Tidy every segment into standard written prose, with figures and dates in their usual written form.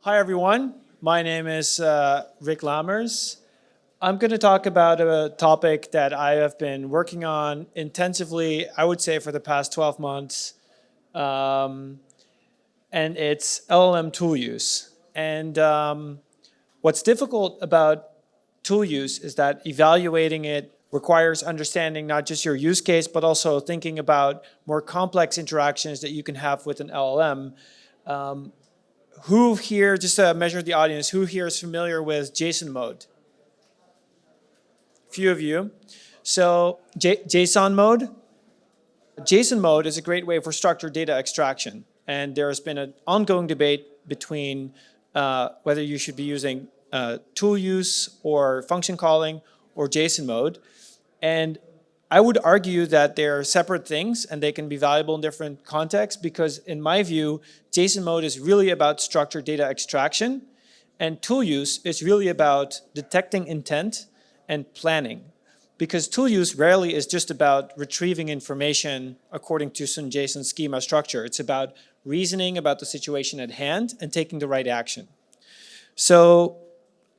Hi, everyone. My name is Rick Lammers. I'm going to talk about a topic that I have been working on intensively, I would say, for the past 12 months, and it's LLM tool use. And what's difficult about tool use is that evaluating it requires understanding not just your use case, but also thinking about more complex interactions that you can have with an LLM. Who here, just to measure the audience, who here is familiar with JSON mode? Few of you. So JSON mode? JSON mode is a great way for structured data extraction. And there has been an ongoing debate between whether you should be using tool use or function calling or JSON mode. And I would argue that they're separate things and they can be valuable in different contexts because in my view, JSON mode is really about structured data extraction and tool use is really about detecting intent and planning. Because tool use rarely is just about retrieving information according to some JSON schema structure. It's about reasoning about the situation at hand and taking the right action. So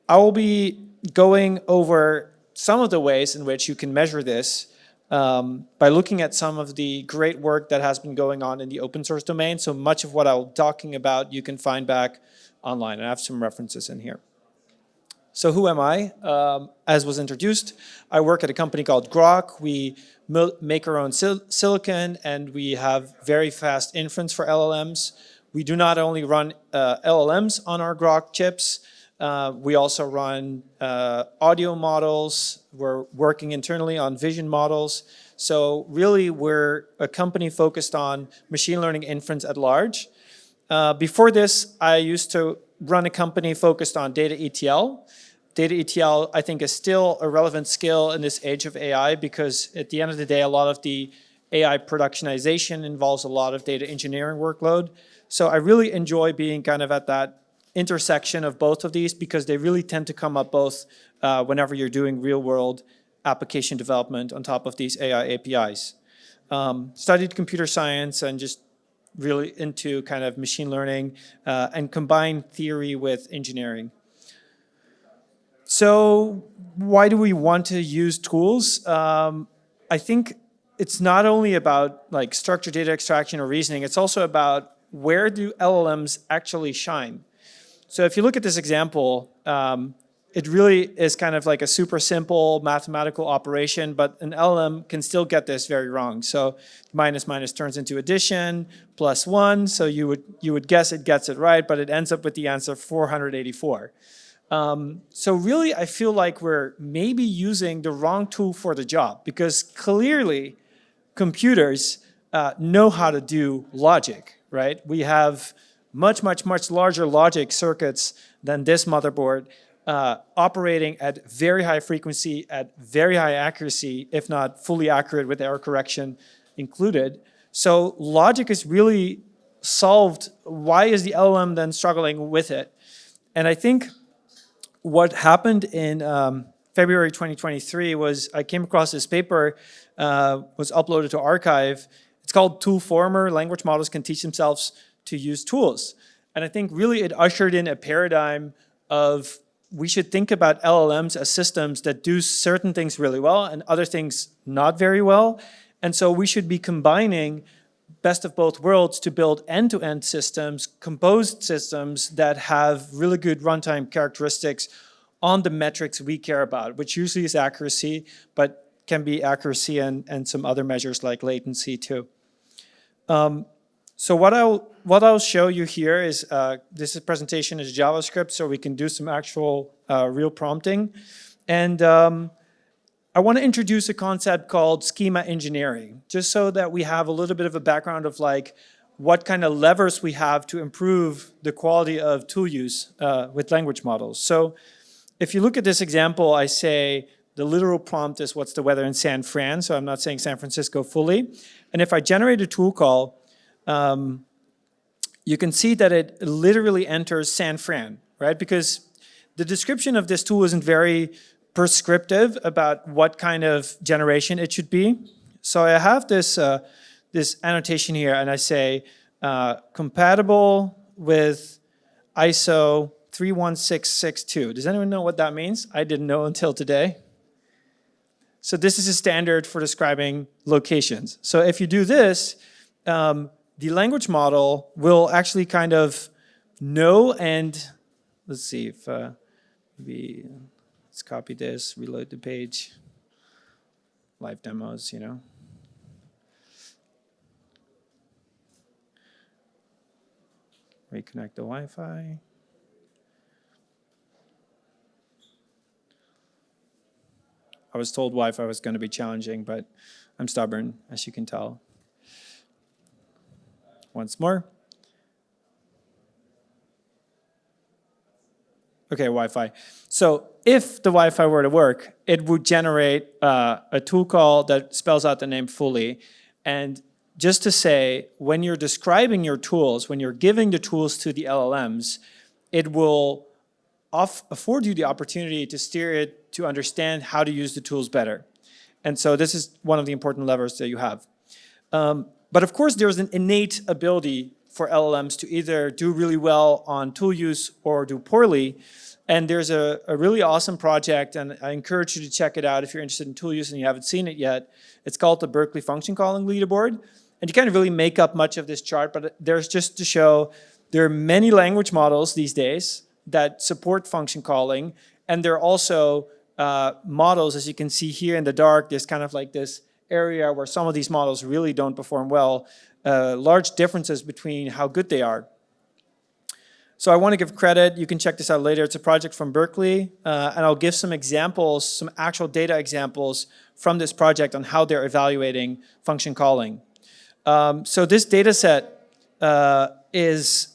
I will be going over some of the ways in which you can measure this by looking at some of the great work that has been going on in the open source domain. So much of what I'm talking about you can find back online. And I have some references in here. So who am I? As was introduced, I work at a company called Groq. We make our own silicon and we have very fast inference for LLMs. We do not only run LLMs on our Groq chips, we also run audio models. We're working internally on vision models. So really, we're a company focused on machine learning inference at large. Before this, I used to run a company focused on data ETL. Data ETL, I think, is still a relevant skill in this age of AI because at the end of the day, a lot of the AI productionization involves a lot of data engineering workload. So I really enjoy being kind of at that intersection of both of these because they really tend to come up both whenever you're doing real-world application development on top of these AI APIs. Studied computer science and just really into kind of machine learning and combine theory with engineering. So why do we want to use tools? I think it's not only about like structured data extraction or reasoning, it's also about where do LLMs actually shine? So if you look at this example, it really is kind of like a super simple mathematical operation, but an LLM can still get this very wrong. So minus minus turns into addition, plus 1, so you would guess it gets it right, but it ends up with the answer 484. So really, I feel like we're maybe using the wrong tool for the job because clearly computers know how to do logic, right? We have much larger logic circuits than this motherboard operating at very high frequency, at very high accuracy, if not fully accurate with error correction included. So logic is really solved. Why is the LLM then struggling with it? And I think what happened in February 2023 was I came across this paper, was uploaded to arXiv. It's called Toolformer, Language Models Can Teach Themselves to Use Tools. And I think really it ushered in a paradigm of we should think about LLMs as systems that do certain things really well and other things not very well. And so we should be combining best of both worlds to build end-to-end systems, composed systems that have really good runtime characteristics on the metrics we care about, which usually is accuracy, but can be accuracy and some other measures like latency too. So what I'll show you here is, this presentation is JavaScript, so we can do some actual real prompting. And I want to introduce a concept called schema engineering, just so that we have a little bit of a background of like what kind of levers we have to improve the quality of tool use with language models. So if you look at this example, I say the literal prompt is what's the weather in San Fran, so I'm not saying San Francisco fully. And if I generate a tool call, you can see that it literally enters San Fran, right? Because the description of this tool isn't very prescriptive about what kind of generation it should be. So I have this, this annotation here and I say compatible with ISO 31662. Does anyone know what that means? I didn't know until today. So this is a standard for describing locations. So if you do this, the language model will actually kind of know, and let's see if let's copy this, reload the page, live demos, you know. Reconnect the Wi-Fi. I was told Wi-Fi was going to be challenging, but I'm stubborn, as you can tell. Once more. Okay, Wi-Fi. So if the Wi-Fi were to work, it would generate a tool call that spells out the name fully. And just to say, when you're describing your tools, when you're giving the tools to the LLMs, it will afford you the opportunity to steer it to understand how to use the tools better. And so this is one of the important levers that you have. But of course, there's an innate ability for LLMs to either do really well on tool use or do poorly. And there's a really awesome project, and I encourage you to check it out if you're interested in tool use and you haven't seen it yet. It's called the Berkeley Function Calling Leaderboard. And you can't really make up much of this chart, but there's just to show there are many language models these days that support function calling. And there are also models, as you can see here in the dark, there's kind of like this area where some of these models really don't perform well, large differences between how good they are. So I want to give credit. You can check this out later. It's a project from Berkeley, and I'll give some examples, some actual data examples from this project on how they're evaluating function calling. So this data set is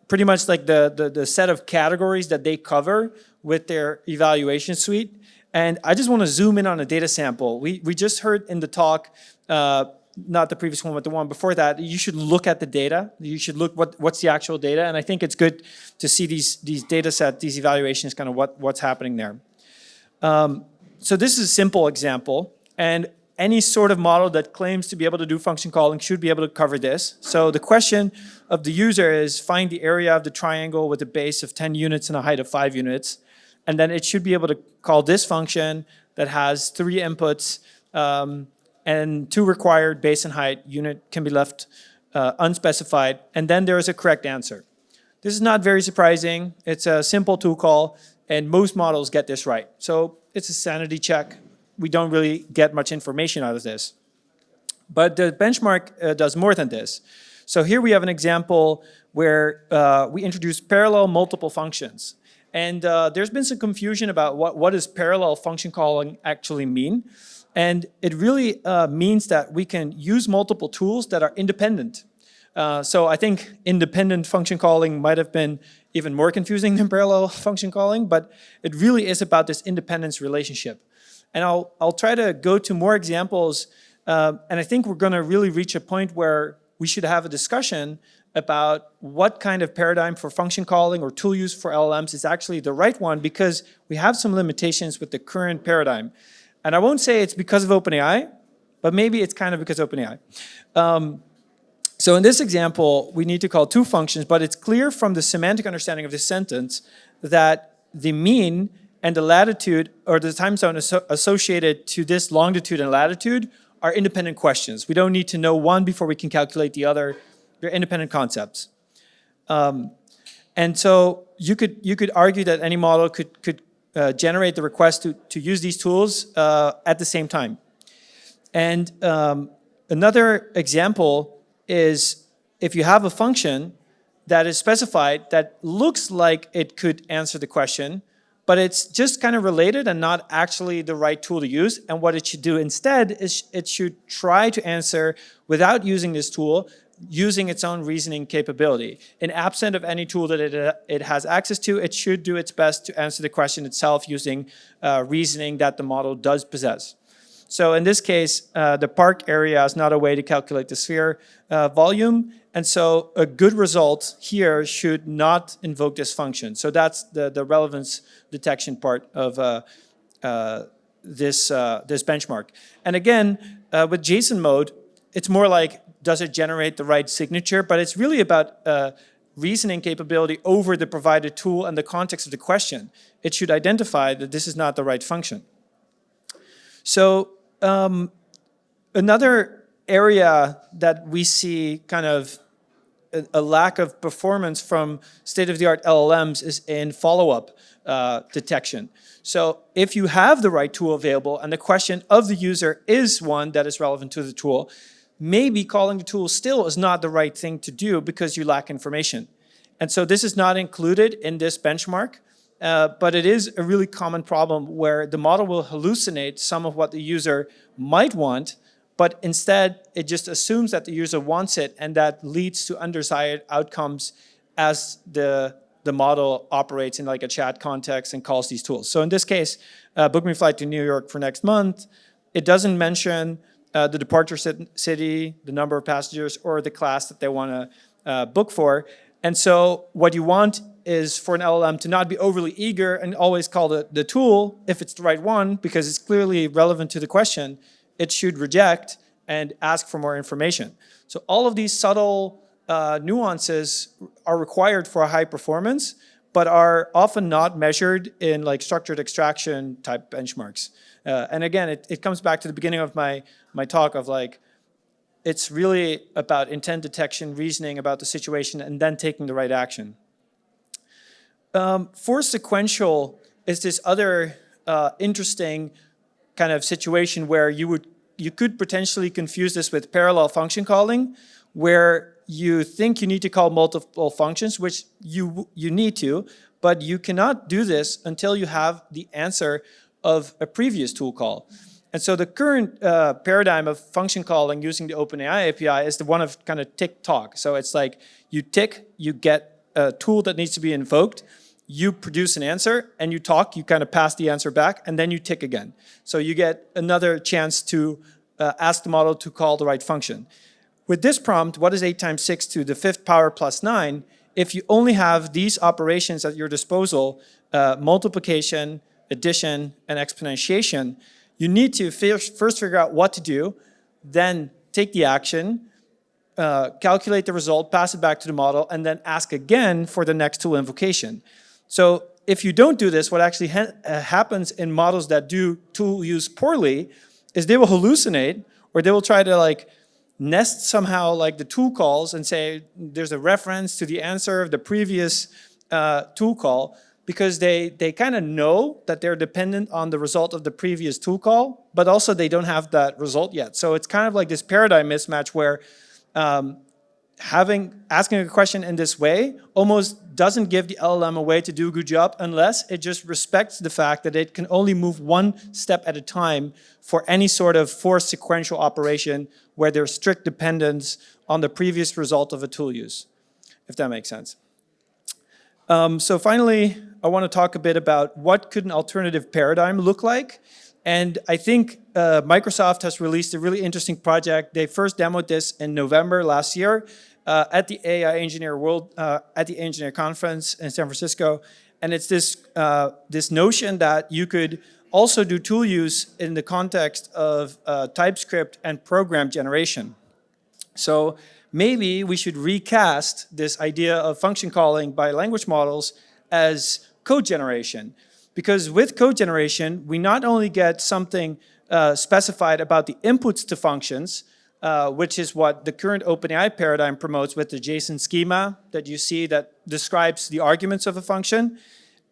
pretty much like the set of categories that they cover with their evaluation suite. And I just want to zoom in on a data sample. We just heard in the talk, not the previous one, but the one before that, you should look at the data. You should look what's the actual data. And I think it's good to see these data sets, these evaluations, kind of what's happening there. So this is a simple example. And any sort of model that claims to be able to do function calling should be able to cover this. So the question of the user is find the area of the triangle with a base of 10 units and a height of 5 units. And then it should be able to call this function that has 3 inputs and 2 required, base and height. Unit can be left unspecified. And then there is a correct answer. This is not very surprising. It's a simple tool call, and most models get this right. So it's a sanity check. We don't really get much information out of this. But the benchmark does more than this. So here we have an example where we introduce parallel multiple functions. And there's been some confusion about what does parallel function calling actually mean. And it really means that we can use multiple tools that are independent. So I think independent function calling might have been even more confusing than parallel function calling, but it really is about this independence relationship. And I'll try to go to more examples, and I think we're going to really reach a point where we should have a discussion about what kind of paradigm for function calling or tool use for LLMs is actually the right one, because we have some limitations with the current paradigm. And I won't say it's because of OpenAI, but maybe it's kind of because of OpenAI. So in this example, we need to call 2 functions, but it's clear from the semantic understanding of this sentence that the mean and the latitude or the time zone associated to this longitude and latitude are independent questions. We don't need to know one before we can calculate the other. They're independent concepts. And so you could argue that any model could generate the request to use these tools at the same time. And another example is if you have a function that is specified that looks like it could answer the question, but it's just kind of related and not actually the right tool to use. And what it should do instead is it should try to answer without using this tool, using its own reasoning capability. In absent of any tool that it has access to, it should do its best to answer the question itself using reasoning that the model does possess. So in this case, the park area is not a way to calculate the sphere volume. And so a good result here should not invoke this function. So that's the relevance detection part of this benchmark. And again, with JSON mode, it's more like, does it generate the right signature? But it's really about reasoning capability over the provided tool and the context of the question. It should identify that this is not the right function. So another area that we see kind of a lack of performance from state-of-the-art LLMs is in follow-up detection. So if you have the right tool available and the question of the user is one that is relevant to the tool, maybe calling the tool still is not the right thing to do because you lack information. And so this is not included in this benchmark, but it is a really common problem where the model will hallucinate some of what the user might want, but instead it just assumes that the user wants it, and that leads to undesired outcomes as the model operates in like a chat context and calls these tools. So in this case, book me a flight to New York for next month. It doesn't mention the departure city, the number of passengers, or the class that they want to book for. And so what you want is for an LLM to not be overly eager and always call the tool if it's the right one, because it's clearly relevant to the question. It should reject and ask for more information. So all of these subtle nuances are required for a high performance, but are often not measured in like structured extraction type benchmarks. And again, it comes back to the beginning of my talk of like, it's really about intent detection, reasoning about the situation, and then taking the right action. For sequential is this other interesting kind of situation where you could potentially confuse this with parallel function calling, where you think you need to call multiple functions, which you need to, but you cannot do this until you have the answer of a previous tool call. And so the current paradigm of function calling using the OpenAI API is the one of kind of tick-tock. So it's like you tick, you get a tool that needs to be invoked, you produce an answer, and you talk, you kind of pass the answer back, and then you tick again. So you get another chance to ask the model to call the right function. With this prompt, what is 8 times 6 to the 5th power plus 9? If you only have these operations at your disposal, multiplication, addition, and exponentiation, you need to first figure out what to do, then take the action, calculate the result, pass it back to the model, and then ask again for the next tool invocation. So if you don't do this, what actually happens in models that do tool use poorly is they will hallucinate, or they will try to like nest somehow like the tool calls and say there's a reference to the answer of the previous tool call, because they kind of know that they're dependent on the result of the previous tool call, but also they don't have that result yet. So it's kind of like this paradigm mismatch where asking a question in this way almost doesn't give the LLM a way to do a good job unless it just respects the fact that it can only move one step at a time for any sort of forced sequential operation where there's strict dependence on the previous result of a tool use, if that makes sense. So finally, I want to talk a bit about what could an alternative paradigm look like. And I think Microsoft has released a really interesting project. They first demoed this in November last year at the AI Engineer World, at the Engineer Conference in San Francisco. And it's this notion that you could also do tool use in the context of TypeScript and program generation. So maybe we should recast this idea of function calling by language models as code generation. Because with code generation, we not only get something specified about the inputs to functions, which is what the current OpenAI paradigm promotes with the JSON schema that you see that describes the arguments of a function.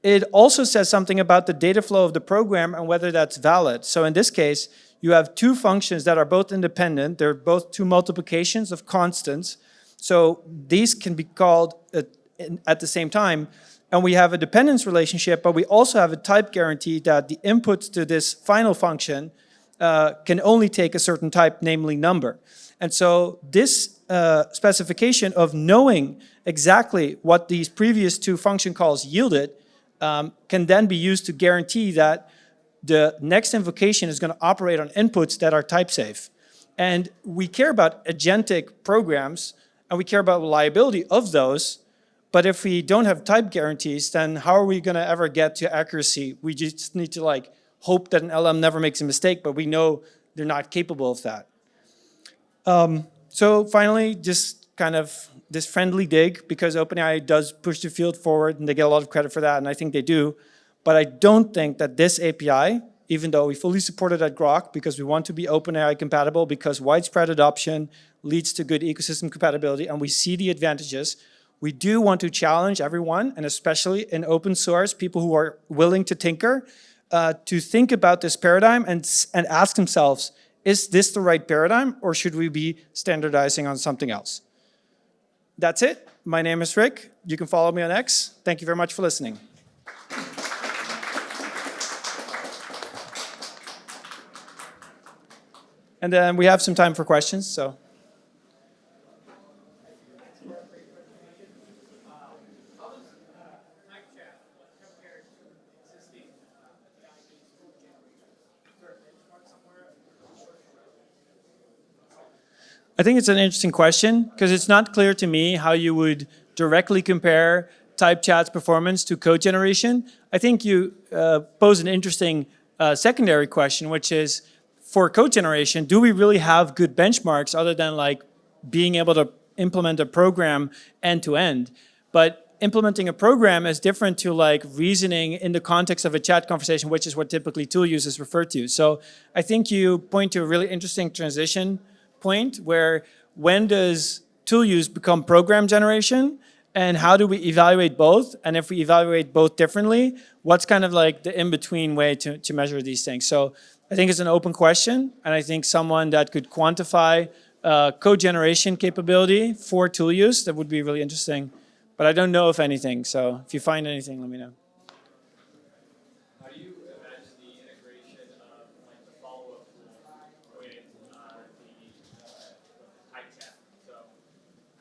It also says something about the data flow of the program and whether that's valid. So in this case, you have two functions that are both independent. They're both two multiplications of constants. So these can be called at the same time. And we have a dependence relationship, but we also have a type guarantee that the inputs to this final function can only take a certain type, namely number. And so this specification of knowing exactly what these previous two function calls yielded can then be used to guarantee that the next invocation is going to operate on inputs that are type safe. And we care about agentic programs, and we care about reliability of those. But if we don't have type guarantees, then how are we going to ever get to accuracy? We just need to like hope that an LLM never makes a mistake, but we know they're not capable of that. So finally, just kind of this friendly dig because OpenAI does push the field forward and they get a lot of credit for that, and I think they do. But I don't think that this API, even though we fully support it at Groq because we want to be OpenAI compatible because widespread adoption leads to good ecosystem compatibility and we see the advantages, we do want to challenge everyone, and especially in open source, people who are willing to tinker, to think about this paradigm and ask themselves, is this the right paradigm or should we be standardizing on something else? That's it. My name is Rick. You can follow me on X. Thank you very much for listening. And then we have some time for questions, so. I think it's an interesting question because it's not clear to me how you would directly compare type chat's performance to code generation. I think you pose an interesting secondary question, which is, for code generation, do we really have good benchmarks other than like being able to implement a program end to end? But implementing a program is different to like reasoning in the context of a chat conversation, which is what typically tool users refer to. So I think you point to a really interesting transition point where when does tool use become program generation and how do we evaluate both? And if we evaluate both differently, what's kind of like the in-between way to measure these things? So I think it's an open question, and I think someone that could quantify code generation capability for tool use, that would be really interesting. But I don't know if anything, so if you find anything, let me know. How do you imagine the integration of like the follow-up tool with the type chat? So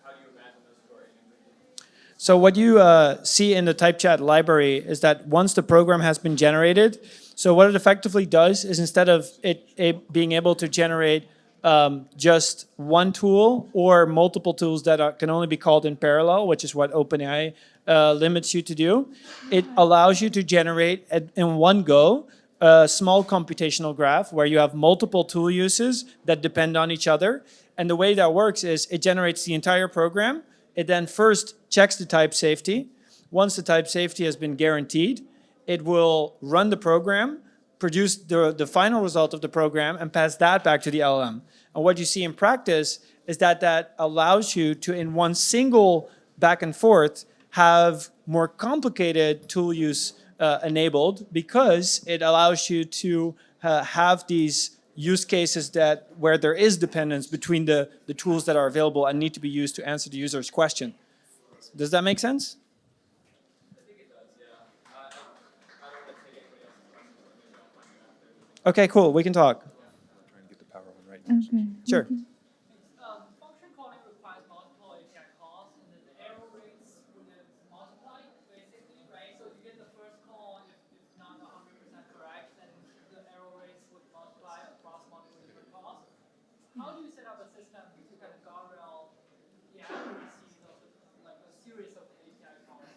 how do you imagine those two are integrated? So what you see in the type chat library is that once the program has been generated, so what it effectively does is instead of it being able to generate just one tool or multiple tools that can only be called in parallel, which is what OpenAI limits you to do, it allows you to generate in one go a small computational graph where you have multiple tool uses that depend on each other. And the way that works is it generates the entire program. It then first checks the type safety. Once the type safety has been guaranteed, it will run the program, produce the final result of the program, and pass that back to the LLM. And what you see in practice is that that allows you to, in one single back and forth, have more complicated tool use enabled because it allows you to have these use cases where there is dependence between the tools that are available and need to be used to answer the user's question. Does that make sense? Okay, cool. We can talk. Trying to get the power on right now. Okay. Sure. Function calling requires multiple API calls, and then the error rates would then multiply, basically, right? So if you get the first call, if not 100% correct, then the error rates would multiply across multiple different calls. How do you set up a system to kind of guardrail the accuracy of like a series of API calls?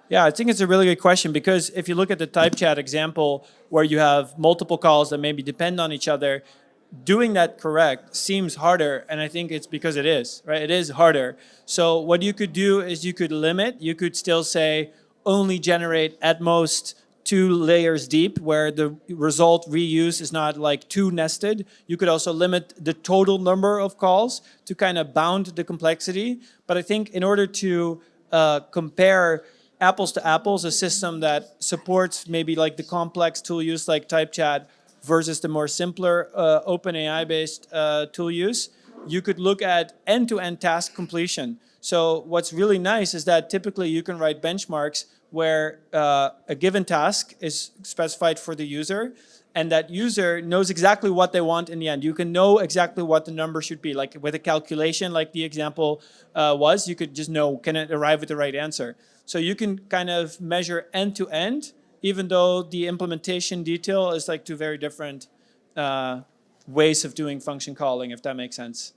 Yeah, I think it's a really good question because if you look at the type chat example where you have multiple calls that maybe depend on each other, doing that correct seems harder, and I think it's because it is, right? It is harder. So what you could do is you could still say only generate at most 2 layers deep where the result reuse is not like too nested. You could also limit the total number of calls to kind of bound the complexity. But I think in order to compare apples to apples, a system that supports maybe like the complex tool use like type chat versus the more simpler OpenAI based tool use, you could look at end-to-end task completion. So what's really nice is that typically you can write benchmarks where a given task is specified for the user and that user knows exactly what they want in the end. You can know exactly what the number should be. Like with a calculation, like the example was, you could just know, can it arrive at the right answer? So you can kind of measure end to end, even though the implementation detail is like 2 very different ways of doing function calling, if that makes sense.